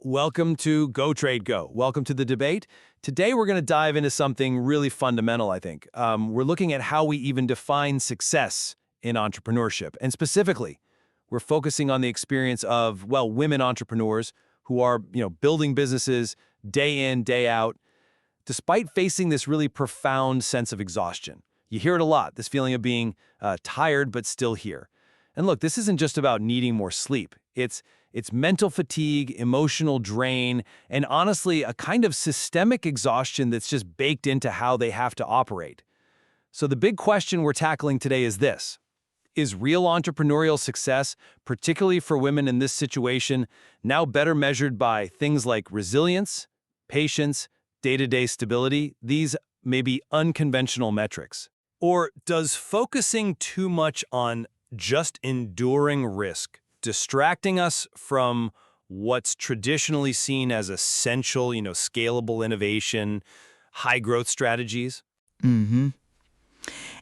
Welcome to Go Trade Go. Welcome to the debate. Today we're going to dive into something really fundamental, I think. We're looking at how we even define success in entrepreneurship. And specifically, we're focusing on the experience of, well, women entrepreneurs who are, building businesses day in, day out, despite facing this really profound sense of exhaustion. You hear it a lot, this feeling of being tired but still here. And look, this isn't just about needing more sleep. It's mental fatigue, emotional drain, and honestly, a kind of systemic exhaustion that's just baked into how they have to operate. So the big question we're tackling today is this. Is real entrepreneurial success, particularly for women in this situation, now better measured by things like resilience, patience, day-to-day stability, these may be unconventional metrics? Or does focusing too much on just enduring risk distracting us from what's traditionally seen as essential, scalable innovation, high-growth strategies? Mm-hmm.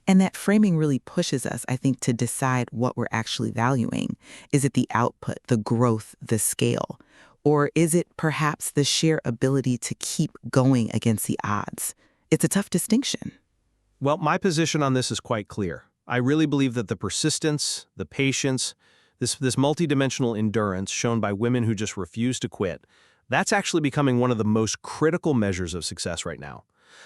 And that framing really pushes us, I think, to decide what we're actually valuing. Is it the output, the growth, the scale? Or is it perhaps the sheer ability to keep going against the odds? It's a tough distinction. Well, my position on this is quite clear. I really believe that the persistence, the patience, this multidimensional endurance shown by women who just refuse to quit, that's actually becoming one of the most critical measures of success right now.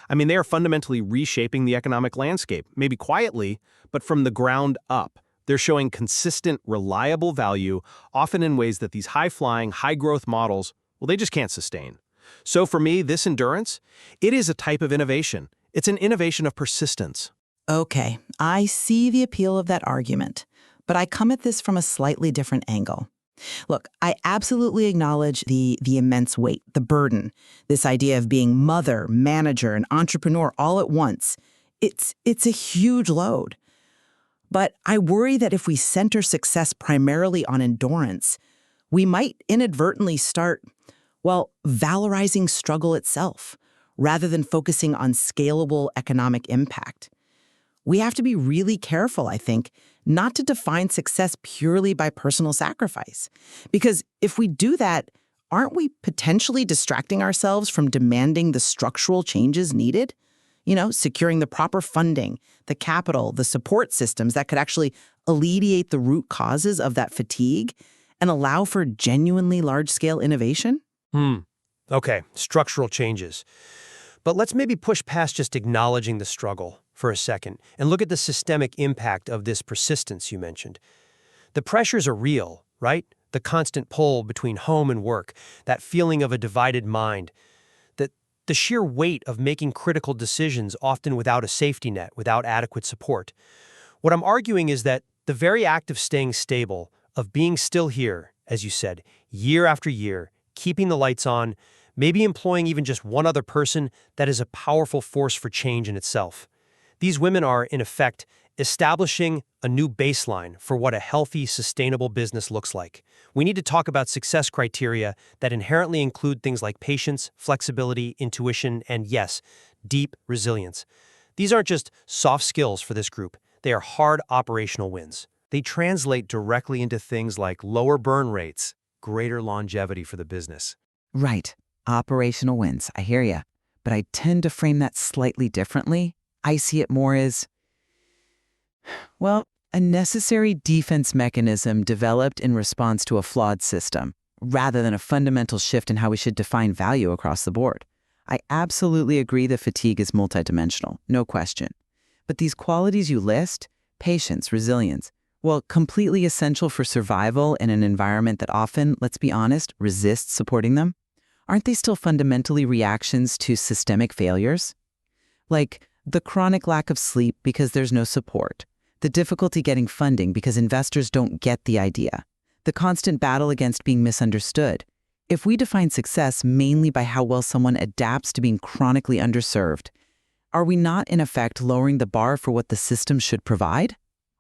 I mean, they are fundamentally reshaping the economic landscape, maybe quietly, but from the ground up. They're showing consistent, reliable value, often in ways that these high-flying, high-growth models, well, they just can't sustain. So for me, this endurance, it is a type of innovation. It's an innovation of persistence. Okay, I see the appeal of that argument, but I come at this from a slightly different angle. Look, I absolutely acknowledge the immense weight, the burden, this idea of being mother, manager, and entrepreneur all at once. It's a huge load. But I worry that if we center success primarily on endurance, we might inadvertently start, valorizing struggle itself, rather than focusing on scalable economic impact. We have to be really careful, I think, not to define success purely by personal sacrifice. Because if we do that, aren't we potentially distracting ourselves from demanding the structural changes needed? Securing the proper funding, the capital, the support systems that could actually alleviate the root causes of that fatigue and allow for genuinely large-scale innovation? Okay, structural changes. But let's maybe push past just acknowledging the struggle for a second and look at the systemic impact of this persistence you mentioned. The pressures are real, right? The constant pull between home and work, that feeling of a divided mind, the sheer weight of making critical decisions often without a safety net, without adequate support. What I'm arguing is that the very act of staying stable, of being still here, as you said, year after year, keeping the lights on, maybe employing even just one other person, that is a powerful force for change in itself. These women are, in effect, establishing a new baseline for what a healthy, sustainable business looks like. We need to talk about success criteria that inherently include things like patience, flexibility, intuition, and yes, deep resilience. These aren't just soft skills for this group. They are hard operational wins. They translate directly into things like lower burn rates, greater longevity for the business. Right. Operational wins. I hear you. But I tend to frame that slightly differently. I see it more as, a necessary defense mechanism developed in response to a flawed system, rather than a fundamental shift in how we should define value across the board. I absolutely agree that fatigue is multidimensional, no question. But these qualities you list, patience, resilience, completely essential for survival in an environment that often, let's be honest, resists supporting them. Aren't they still fundamentally reactions to systemic failures? Like the chronic lack of sleep because there's no support, the difficulty getting funding because investors don't get the idea, the constant battle against being misunderstood. If we define success mainly by how well someone adapts to being chronically underserved, are we not, in effect, lowering the bar for what the system should provide?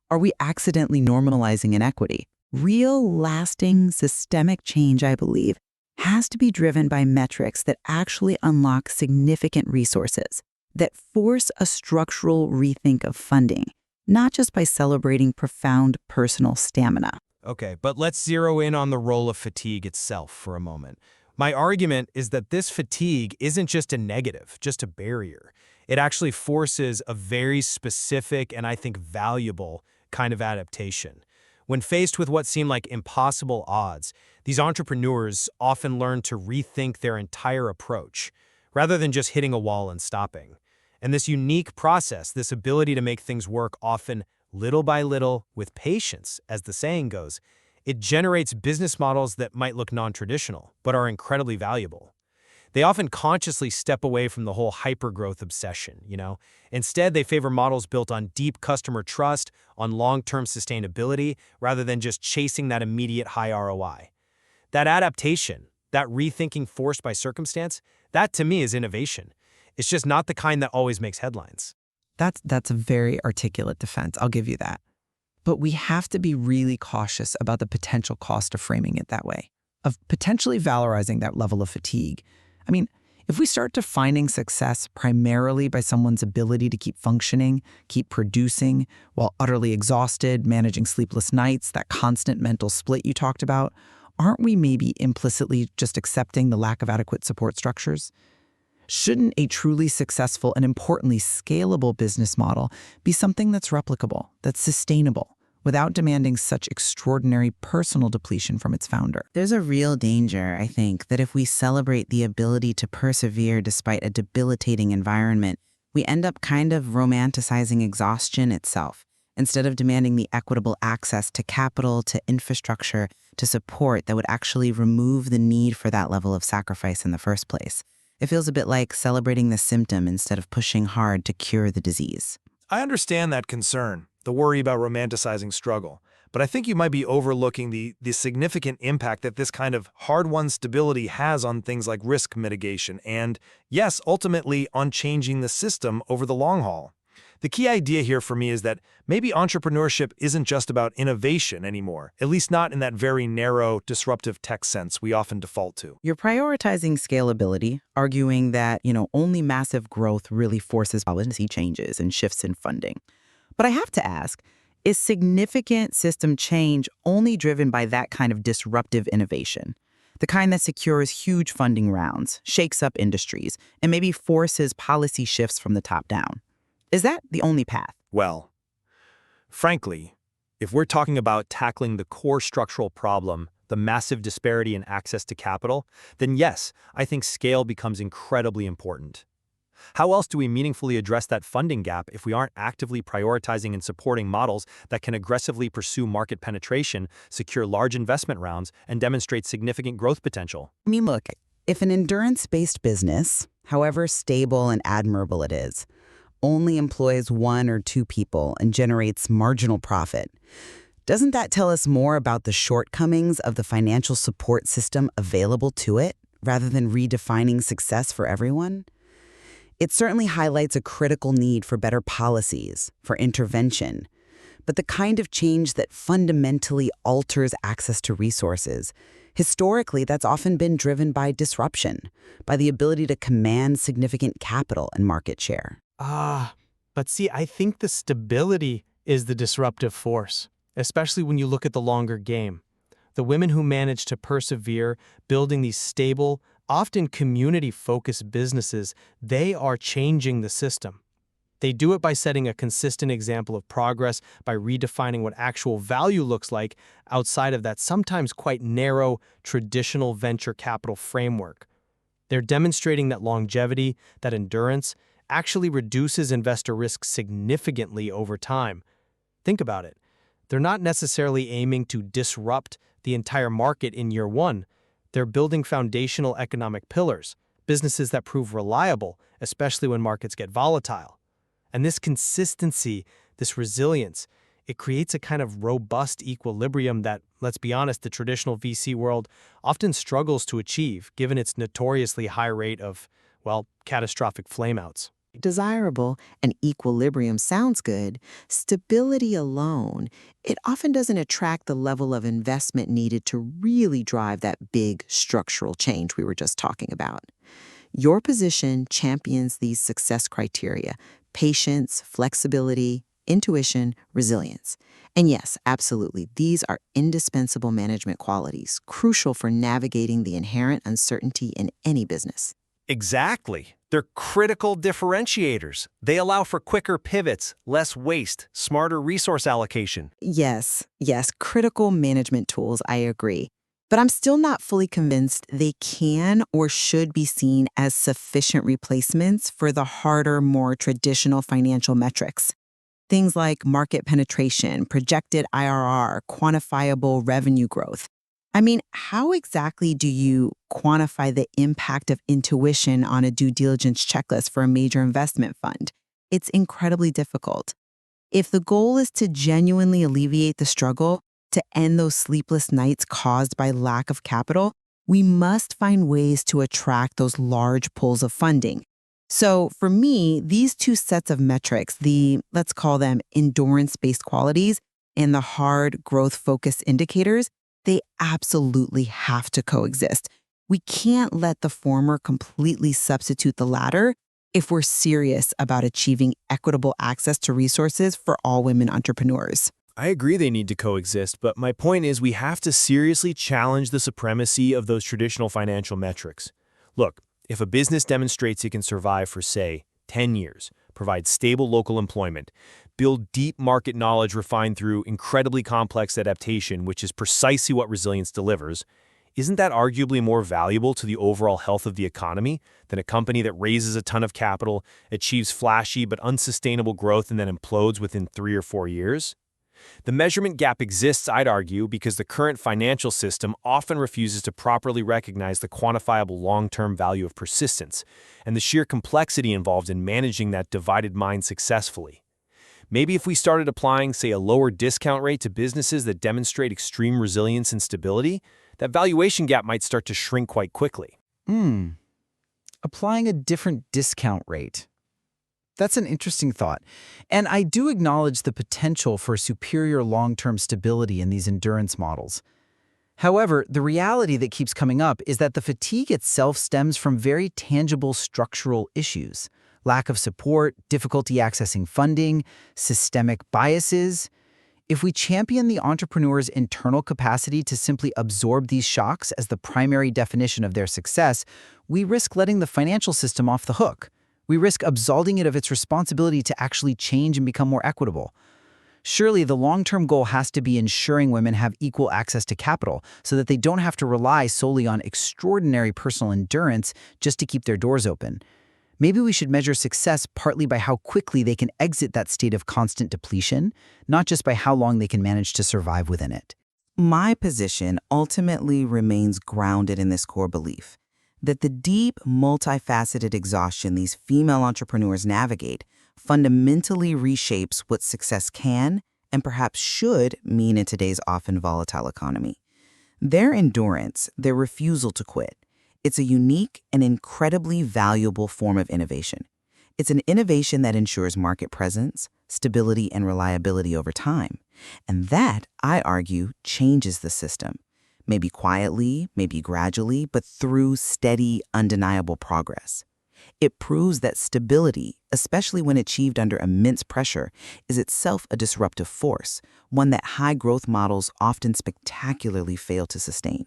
Are we accidentally normalizing inequity? Real, lasting, systemic change, I believe, has to be driven by metrics that actually unlock significant resources, that force a structural rethink of funding, not just by celebrating profound personal stamina. Okay, but let's zero in on the role of fatigue itself for a moment. My argument is that this fatigue isn't just a negative, just a barrier. It actually forces a very specific and I think valuable kind of adaptation. When faced with what seem like impossible odds, these entrepreneurs often learn to rethink their entire approach, rather than just hitting a wall and stopping. And this unique process, this ability to make things work often little by little with patience, as the saying goes, it generates business models that might look non-traditional, but are incredibly valuable. They often consciously step away from the whole hypergrowth obsession. Instead, they favor models built on deep customer trust, on long-term sustainability, rather than just chasing that immediate high ROI. That adaptation, that rethinking forced by circumstance, that to me is innovation. It's just not the kind that always makes headlines. That's a very articulate defense, I'll give you that. But we have to be really cautious about the potential cost of framing it that way, of potentially valorizing that level of fatigue. I mean, if we start defining success primarily by someone's ability to keep functioning, keep producing, while utterly exhausted, managing sleepless nights, that constant mental split you talked about, aren't we maybe implicitly just accepting the lack of adequate support structures? Shouldn't a truly successful and importantly scalable business model be something that's replicable, that's sustainable, without demanding such extraordinary personal depletion from its founder? There's a real danger, I think, that if we celebrate the ability to persevere despite a debilitating environment, we end up kind of romanticizing exhaustion itself, instead of demanding the equitable access to capital, to infrastructure, to support that would actually remove the need for that level of sacrifice in the first place. It feels a bit like celebrating the symptom instead of pushing hard to cure the disease. I understand that concern, the worry about romanticizing struggle, but I think you might be overlooking the significant impact that this kind of hard-won stability has on things like risk mitigation and, yes, ultimately on changing the system over the long haul. The key idea here for me is that maybe entrepreneurship isn't just about innovation anymore, at least not in that very narrow, disruptive tech sense we often default to. You're prioritizing scalability, arguing that, only massive growth really forces policy changes and shifts in funding. But I have to ask, is significant system change only driven by that kind of disruptive innovation? The kind that secures huge funding rounds, shakes up industries, and maybe forces policy shifts from the top down? Is that the only path? Well, frankly, if we're talking about tackling the core structural problem, the massive disparity in access to capital, then yes, I think scale becomes incredibly important. How else do we meaningfully address that funding gap if we aren't actively prioritizing and supporting models that can aggressively pursue market penetration, secure large investment rounds, and demonstrate significant growth potential? I mean, look, if an endurance-based business, however stable and admirable it is, only employs 1 or 2 people and generates marginal profit, doesn't that tell us more about the shortcomings of the financial support system available to it, rather than redefining success for everyone? It certainly highlights a critical need for better policies, for intervention, but the kind of change that fundamentally alters access to resources, historically that's often been driven by disruption, by the ability to command significant capital and market share. But see, I think the stability is the disruptive force, especially when you look at the longer game. The women who manage to persevere, building these stable, often community-focused businesses, they are changing the system. They do it by setting a consistent example of progress, by redefining what actual value looks like outside of that sometimes quite narrow, traditional venture capital framework. They're demonstrating that longevity, that endurance, actually reduces investor risk significantly over time. Think about it. They're not necessarily aiming to disrupt the entire market in year one. They're building foundational economic pillars, businesses that prove reliable, especially when markets get volatile. And this consistency, this resilience, it creates a kind of robust equilibrium that, let's be honest, the traditional VC world often struggles to achieve, given its notoriously high rate of, catastrophic flameouts. Desirable and equilibrium sounds good. Stability alone, it often doesn't attract the level of investment needed to really drive that big structural change we were just talking about. Your position champions these success criteria: patience, flexibility, intuition, resilience. And yes, absolutely, these are indispensable management qualities, crucial for navigating the inherent uncertainty in any business. Exactly. They're critical differentiators. They allow for quicker pivots, less waste, smarter resource allocation. Yes, critical management tools, I agree. But I'm still not fully convinced they can or should be seen as sufficient replacements for the harder, more traditional financial metrics. Things like market penetration, projected IRR, quantifiable revenue growth. I mean, how exactly do you quantify the impact of intuition on a due diligence checklist for a major investment fund? It's incredibly difficult. If the goal is to genuinely alleviate the struggle, to end those sleepless nights caused by lack of capital, we must find ways to attract those large pools of funding. So for me, these two sets of metrics, let's call them endurance-based qualities and the hard growth-focused indicators, they absolutely have to coexist. We can't let the former completely substitute the latter if we're serious about achieving equitable access to resources for all women entrepreneurs. I agree they need to coexist, but my point is we have to seriously challenge the supremacy of those traditional financial metrics. Look, if a business demonstrates it can survive for, say, 10 years, provide stable local employment, build deep market knowledge refined through incredibly complex adaptation, which is precisely what resilience delivers, isn't that arguably more valuable to the overall health of the economy than a company that raises a ton of capital, achieves flashy but unsustainable growth, and then implodes within 3 or 4 years? The measurement gap exists, I'd argue, because the current financial system often refuses to properly recognize the quantifiable long-term value of persistence and the sheer complexity involved in managing that divided mind successfully. Maybe if we started applying, say, a lower discount rate to businesses that demonstrate extreme resilience and stability, that valuation gap might start to shrink quite quickly. Applying a different discount rate. That's an interesting thought. And I do acknowledge the potential for superior long-term stability in these endurance models. However, the reality that keeps coming up is that the fatigue itself stems from very tangible structural issues: lack of support, difficulty accessing funding, systemic biases. If we champion the entrepreneur's internal capacity to simply absorb these shocks as the primary definition of their success, we risk letting the financial system off the hook. We risk absolving it of its responsibility to actually change and become more equitable. Surely the long-term goal has to be ensuring women have equal access to capital so that they don't have to rely solely on extraordinary personal endurance just to keep their doors open. Maybe we should measure success partly by how quickly they can exit that state of constant depletion, not just by how long they can manage to survive within it. My position ultimately remains grounded in this core belief that the deep, multifaceted exhaustion these female entrepreneurs navigate fundamentally reshapes what success can and perhaps should mean in today's often volatile economy. Their endurance, their refusal to quit, it's a unique and incredibly valuable form of innovation. It's an innovation that ensures market presence, stability, and reliability over time. And that, I argue, changes the system. Maybe quietly, maybe gradually, but through steady, undeniable progress. It proves that stability, especially when achieved under immense pressure, is itself a disruptive force, one that high-growth models often spectacularly fail to sustain.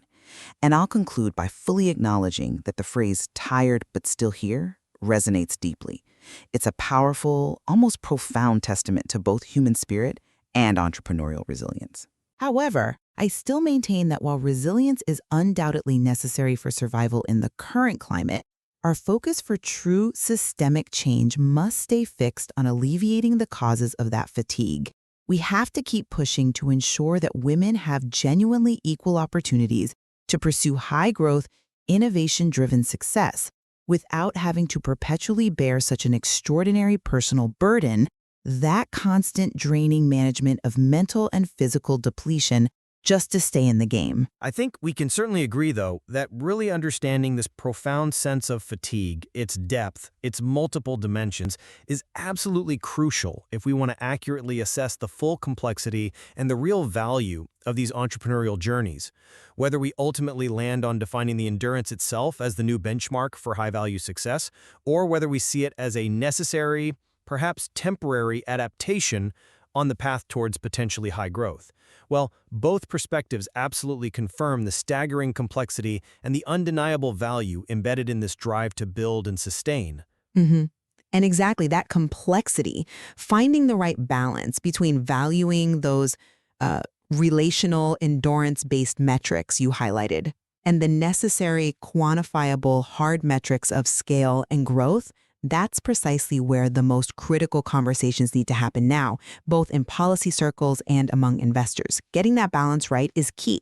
And I'll conclude by fully acknowledging that the phrase "tired but still here" resonates deeply. It's a powerful, almost profound testament to both human spirit and entrepreneurial resilience. However, I still maintain that while resilience is undoubtedly necessary for survival in the current climate, our focus for true systemic change must stay fixed on alleviating the causes of that fatigue. We have to keep pushing to ensure that women have genuinely equal opportunities to pursue high-growth, innovation-driven success without having to perpetually bear such an extraordinary personal burden, that constant draining management of mental and physical depletion just to stay in the game. I think we can certainly agree, though, that really understanding this profound sense of fatigue, its depth, its multiple dimensions, is absolutely crucial if we want to accurately assess the full complexity and the real value of these entrepreneurial journeys. Whether we ultimately land on defining the endurance itself as the new benchmark for high-value success, or whether we see it as a necessary, perhaps temporary adaptation on the path towards potentially high growth. Well, both perspectives absolutely confirm the staggering complexity and the undeniable value embedded in this drive to build and sustain. hmm And exactly that complexity, finding the right balance between valuing those uh, relational endurance-based metrics you highlighted and the necessary quantifiable hard metrics of scale and growth, that's precisely where the most critical conversations need to happen now, both in policy circles and among investors. Getting that balance right is key.